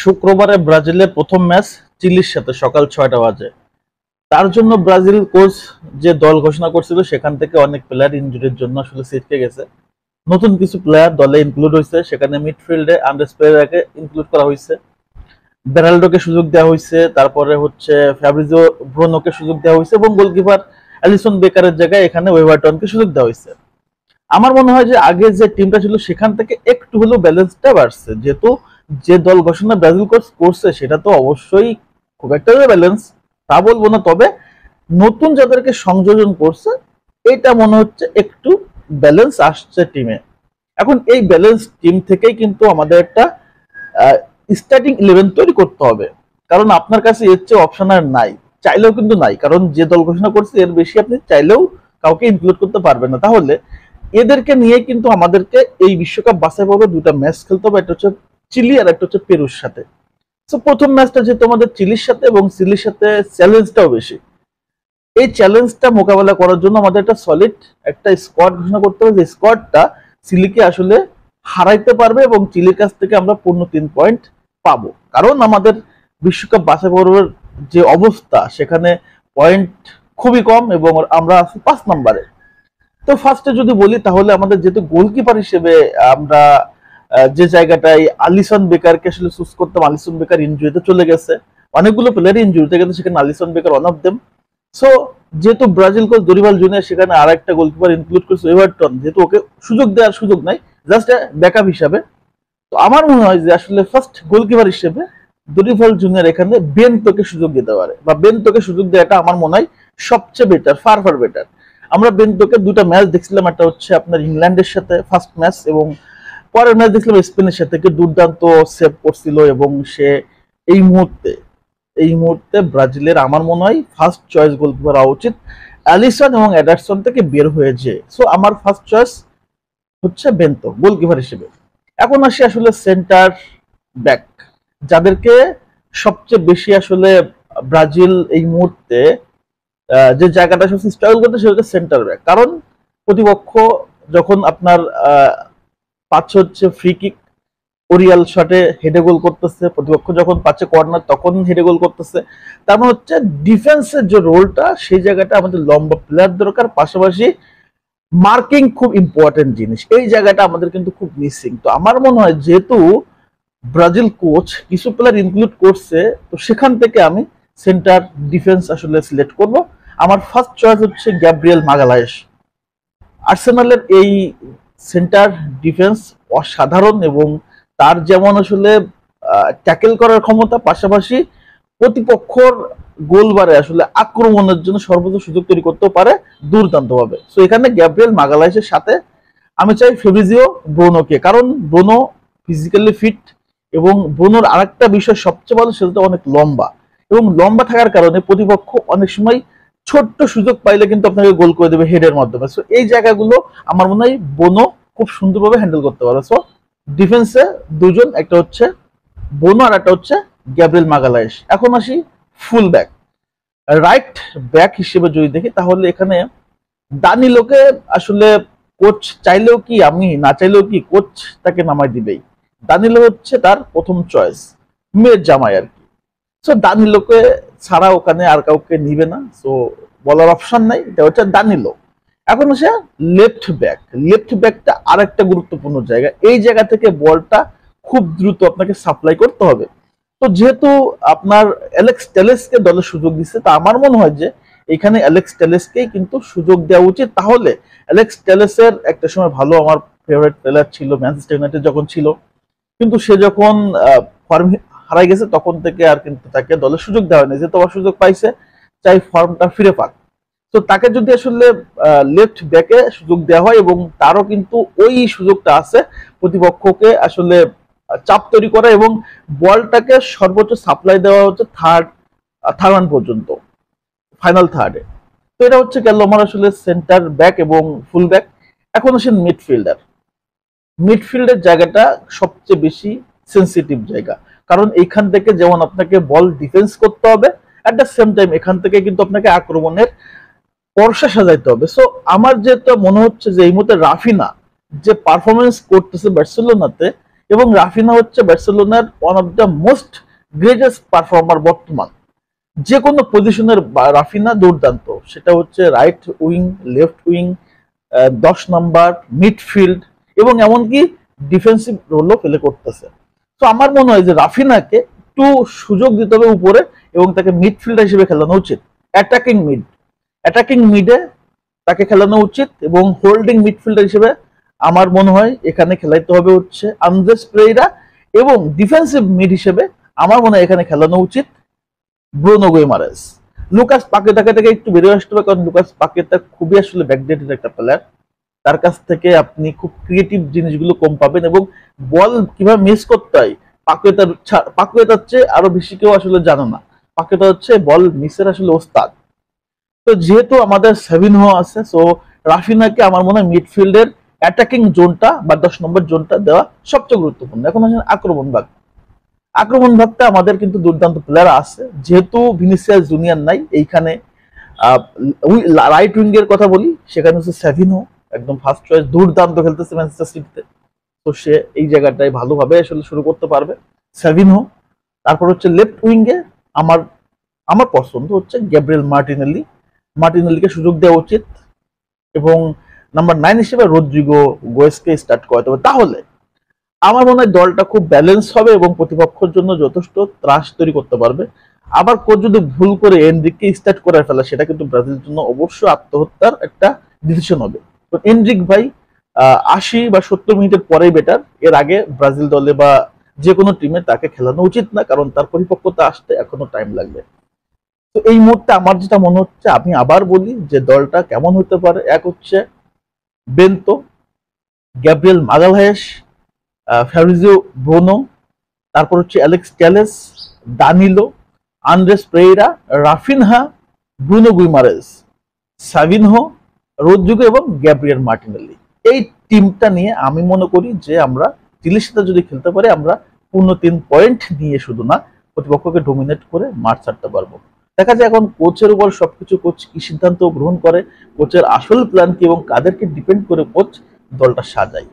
শুক্রবারে ব্রাজিলের প্রথম ম্যাচ চিলির সাথে সকাল ৬টা বাজে। তার জন্য ব্রাজিল কোচ যে দল ঘোষণা করছিল সেখান থেকে অনেক প্লেয়ার ইনজুরির জন্য আসলে ছিটকে গেছে। নতুন কিছু প্লেয়ার দলে ইনক্লুড হয়েছে, সেখানে মিডফিল্ডে আন্দ্রেস পেরেরাকে ইনক্লুড করা হয়েছে, বেরাল্ডোকে সুযোগ দেওয়া হয়েছে, তারপরে হচ্ছে ফ্যাব্রিজো ব্রুনোকে সুযোগ দেওয়া হয়েছে এবং গোলকিপার অ্যালিসন বেকারের জায়গায় এখানে ওয়েভারটনকে সুযোগ দেওয়া হয়েছে। আমার মনে হয় যে আগে যে টিমটা ছিল সেখান থেকে একটু হলেও ব্যালেন্সটা বাড়ছে, যেহেতু যে দল ঘোষণা ব্রাজিল কোচ করছে সেটা তো অবশ্যই খুব একটা ব্যালেন্স তা বলবো না, তবে নতুন যাদেরকে সংযোজন করছে এটা মনে হচ্ছে একটু ব্যালেন্স আসছে টিমে। এখন এই ব্যালেন্স টিম থেকেই কিন্তু আমাদের একটা স্টার্টিং 11 তৈরি করতে হবে, কারণ আপনার কাছে এর চেয়ে অপশন আর নাই, চাইলেও কিন্তু নাই, কারণ যে দল ঘোষণা করছে এর বেশি আপনি চাইলেও কাউকে ইনক্লুড করতে পারবেন না। তাহলে এদেরকে নিয়ে কিন্তু আমাদেরকে এই বিশ্বকাপ বাছাই পর্বে দুটা ম্যাচ খেলতে হবে, একটা হচ্ছে চিলি আর একটা হচ্ছে পেরুর সাথে। তো প্রথম ম্যাচটা যেহেতু আমাদের চিলির সাথে, এবং চিলির সাথে চ্যালেঞ্জটাও বেশি, এই চ্যালেঞ্জটা মোকাবেলা করার জন্য আমাদের একটা সলিড একটা স্কোয়াড ঘোষণা করতে হবে, যে স্কোয়াডটা চিলিকে আসলে হারাইতে পারবে এবং চিলির কাছ থেকে আমরা পূর্ণ 3 পয়েন্ট পাবো। কারণ আমাদের বিশ্বকাপ বাছাই পর্বের যে অবস্থা সেখানে পয়েন্ট খুবই কম এবং আমরা আছি 5 নম্বরে। তো ফার্স্টে যদি বলি তাহলে আমাদের যেহেতু গোলকিপার হিসেবে আমরা যে জায়গাটায় আলিসন বেকারকে আসলে চুজ করতাম, আলিসন বেকার ইনজুরিতে চলে গেছে, অনেকগুলো প্লেয়ারই ইনজুরিতে গেছে, সেখানে Alisson Becker one of them. So যেহেতু ব্রাজিল কোচ দরিবাল জুনিয়র সেখানে আর একটা গোলকিপার ইনক্লুড করছে এভারটন, যেহেতু ওকে সুযোগ দেওয়ার সুযোগ নাই, জাস্ট ব্যাকআপ হিসাবে, তো আমার মনে হয় যে আসলে ফার্স্ট গোলকিপার হিসেবে দরিবাল জুনিয়র এখানে বেনতোকে সুযোগ দিতে পারে, বা বেনতোকে সুযোগ দেওয়াটা আমার মনে হয় সবচেয়ে বেটার, ফার ফার বেটার। আমরা বেনতোকে দুটা ম্যাচ দেখছিলাম, একটা হচ্ছে আপনার ইংল্যান্ডের সাথে ফার্স্ট ম্যাচ, এবং পরের ম্যাচ দেখছিলাম স্পেনের সাথে, দুর্দান্ত সেভ করছিল এবং সে এই মুহূর্তে ব্রাজিলের আমার মনে হয় ফার্স্ট চয়েস গোলকিপার হওয়া উচিত, অ্যালিসন এবং এডারসন থেকে বের হয়ে যে। সো আমার ফার্স্ট চয়েস হচ্ছে বেনতো গোলকিপার হিসেবে। এখন আসি আসলে সেন্টার ব্যাক, যাদেরকে সবচেয়ে বেশি আসলে ব্রাজিল এই মুহূর্তে যে জায়গাটা সবচেয়ে স্ট্রাগল করতে সেটা হচ্ছে সেন্টার ব্যাক। কারণ প্রতিপক্ষ যখন আপনার পাচ্ছে হচ্ছে ফ্রি কিক, ওরিয়াল শটে হেডে গোল করতেছে, প্রতিপক্ষ যখন পাচ্ছে কর্নার তখন হেডে গোল করতেছে, তার মানে হচ্ছে ডিফেন্সের যে রোলটা সেই জায়গাটা আমাদের লম্বা প্লেয়ার দরকার, পাশাপাশি মার্কিং খুব ইম্পর্টেন্ট জিনিস, এই জায়গাটা আমাদের কিন্তু খুব মিসিং। তো আমার মনে হয় যেহেতু ব্রাজিল কোচ কিছু প্লেয়ার ইনক্লুড করছে, তো সেখান থেকে আমি সেন্টার ডিফেন্স আসলে সিলেক্ট করব। আমার ফার্স্ট চয়েস হচ্ছে গ্যাব্রিয়েল মাগালায়েস। আর্সেনালের এই সেন্টার ডিফেন্স অসাধারণ, এবং তার যেমন আসলে ট্যাকেল করার ক্ষমতা, পাশাপাশি প্রতিপক্ষর গোলবারে আসলে আক্রমণের জন্য সর্বোচ্চ সুযোগ তৈরি করতেও পারে দুর্দান্ত ভাবে। সো এখানে গ্যাব্রিয়েল মাগালাইসের সাথে আমি চাই ফেব্রিজিও ব্রুনোকে, কারণ ব্রুনো ফিজিক্যালি ফিট, এবং ব্রুনোর আরেকটা বিষয় সবচেয়ে ভালো, সেটা অনেক লম্বা, এবং লম্বা থাকার কারণে প্রতিপক্ষ অনেক সময় ছোট্ট সুযোগ পাইলে কিন্তু আপনাকে গোল করে দেবে হেডের মাধ্যমে। সো এই জায়গাগুলো আমার মনে হয় বোনো খুব সুন্দরভাবে হ্যান্ডেল করতে পারে। সো ডিফেন্সে দুজন, একটা হচ্ছে বোনো আর একটা হচ্ছে গ্যাব্রিয়েল মাগালায়েস। এখন আসি ফুল ব্যাক, রাইট ব্যাক হিসেবে যদি দেখি তাহলে এখানে দানিলোকে আসলে কোচ চাইলেও কি, আমি না চাইলেও কি, কোচ তাকে নামাই দিবেই। দানিলো হচ্ছে তার প্রথম চয়েস, মেয়ের জামাই আর কি। সো দানিলোকে ছাড়া ওখানে আর কাউকে নিবে না, সো বলার অপশন নাই, এটা হচ্ছে দানিলো। এখন হচ্ছে লেফট ব্যাক, লেফট ব্যাকটা আর একটা গুরুত্বপূর্ণ জায়গা, এই জায়গা থেকে বলটা খুব দ্রুত আপনাকে সাপ্লাই করতে হবে। তো যেহেতু আপনার অ্যালেক্স টেলেসকে দলে সুযোগ দিচ্ছে, তা আমার মনে হয় যে এখানে অ্যালেক্স টেলেসকেই কিন্তু সুযোগ দেওয়া উচিত। তাহলে অ্যালেক্স টেলেসের একটা সময় ভালো আমার ফেভারিট প্লেয়ার ছিল ম্যানচেস্টার ইউনাইটেড যখন ছিল, কিন্তু সে যখন ফর্ম হারাই গেছে তখন থেকে আর কিন্তু তাকে দলে সুযোগ দেওয়া হয়নি, যেহেতু আবার সুযোগ পাইছে চাই ফর্মটা ফিরে পাক। তো তাকে যদি আসলে লেফট ব্যাকে সুযোগ দেওয়া হয়, এবং তারও কিন্তু ওই সুযোগটা আছে প্রতিপক্ষকে আসলে চাপ তৈরি করা এবং বলটাকে সর্বোচ্চ সাপ্লাই দেওয়া হচ্ছে থার্ড রান পর্যন্ত, ফাইনাল থার্ডে। তো এটা হচ্ছে গেল আমার আসলে সেন্টার ব্যাক এবং ফুল ব্যাক। এখন আসেন মিডফিল্ডার, মিডফিল্ডের জায়গাটা সবচেয়ে বেশি সেন্সিটিভ জায়গা, কারণ এইখান থেকে যেমন আপনাকে বল ডিফেন্স করতে হবে, অ্যাট দ্য সেম টাইম এখান থেকে কিন্তু আপনাকে আক্রমণের পরশা সাজাইতে হবে। সো আমার যেটা মনে হচ্ছে যে এই মুহূর্তে রাফিনা যে পারফরমেন্স করতেছে বার্সেলোনাতে, এবং রাফিনা হচ্ছে বার্সেলোনার one of the most greatest performer বর্তমান। যে কোনো পজিশনের রাফিনা দুর্দান্ত, সেটা হচ্ছে রাইট উইং, লেফট উইং, 10 নম্বর, মিডফিল্ড এবং এমনকি ডিফেন্সিভ রোলও প্লে করতেছে। তো আমার মনে হয় যে রাফিনাকে একটু সুযোগ দিতে হবে উপরে এবং তাকে মিডফিল্ডার হিসেবে খেলানো উচিত। অ্যাটাকিং মিডে তাকে খেলানো উচিত এবং হোল্ডিং মিডফিল্ডার হিসেবে আমার মনে হয় এখানে খেলাইতে হবে হচ্ছে আন্দ্রেস পেরেইরা, এবং ডিফেন্সিভ মিড হিসেবে আমার মনে হয় এখানে খেলানো উচিত ব্রুনো গুইমারেস। লুকাস পাকেতা থেকে একটু বেরিয়ে আসতে হবে, কারণ লুকাস পাকেতা খুবই আসলে ব্যাকডেটেড একটা প্লেয়ার। তার কাছ থেকে আপনি খুব ক্রিয়েটিভ জিনিসগুলো কম পাবেন এবং বল কিভাবে মিস করতে হয় পাকুয়েতার চেয়ে আরো বেশি কেউ আসলে জানে না। পাকুয়েতা হচ্ছে বল মিসের আসলে ওস্তাদ। তো যেহেতু আমাদের সেভিনহো আছে, সো রাফিনাকে আমার মনে হয় মিডফিল্ডের অ্যাটাকিং জোনটা বা 10 নম্বর জোনটা দেওয়া সবচেয়ে গুরুত্বপূর্ণ। এখন আসলে আক্রমণ ভাগটা আমাদের কিন্তু দুর্দান্ত প্লেয়ার আছে, যেহেতু ভিনিসিয়াস জুনিয়র নাই এইখানে। রাইট উইং এর কথা বলি, সেখানে হচ্ছে সেভিনহো একদম ফার্স্ট চয়েস, দুর্দান্ত খেলতেছে ম্যানচেস্টার সিটিতে। তো সে এই জায়গাটায় ভালোভাবে আসলে শুরু করতে পারবে সেভিনহো। তারপর হচ্ছে লেফট উইঙ্গে আমার আমার পছন্দ হচ্ছে গ্যাব্রিয়েল মার্টিনেলিকে সুযোগ দেওয়া উচিত এবং নাম্বার 9 হিসেবে রদ্রিগো গোয়েসকে স্টার্ট করাতে হবে। তাহলে আমার মনে হয় দলটা খুব ব্যালেন্স হবে এবং প্রতিপক্ষের জন্য যথেষ্ট ত্রাস তৈরি করতে পারবে। আবার কোচ যদি ভুল করে এনরিককে স্টার্ট করে ফেলে, সেটা কিন্তু ব্রাজিলের জন্য অবশ্যই আত্মহত্যার একটা ডিসিশন হবে। তো এনরিক ভাই 80 বা 70 মিনিটের পরেই বেটার, এর আগে ব্রাজিল দলে বা যে কোনো টিমে তাকে খেলানো উচিত না, কারণ তার পরিপক্কতা আসতে এখনো টাইম লাগবে। তো এই মুহূর্তে আমার যেটা মনে হচ্ছে, আমি আবার বলি যে দলটা কেমন হতে পারে। এক হচ্ছে Bento, Gabriel Magalhaes, Fabrizio Bruno, তারপর হচ্ছে Alex Telles, Danilo, Andreas Pereira, Raphinha, Bruno Guimaraes, Savinho, Rodrigo এবং গ্যাব্রিয়েল মার্টিনেলি। এই টিমটা নিয়ে আমি মনে করি যে আমরা চিলির সাথে যদি খেলতে পারি, আমরা পূর্ণ 3 পয়েন্ট নিয়ে শুধু না, প্রতিপক্ষকে ডোমিনেট করে মাঠ ছাড়তে পারবো। দেখা যায় এখন কোচের উপর সবকিছু, কোচ কি সিদ্ধান্ত গ্রহণ করে, কোচের আসল প্ল্যান কি এবং কাদেরকে ডিপেন্ড করে কোচ দলটা সাজায়।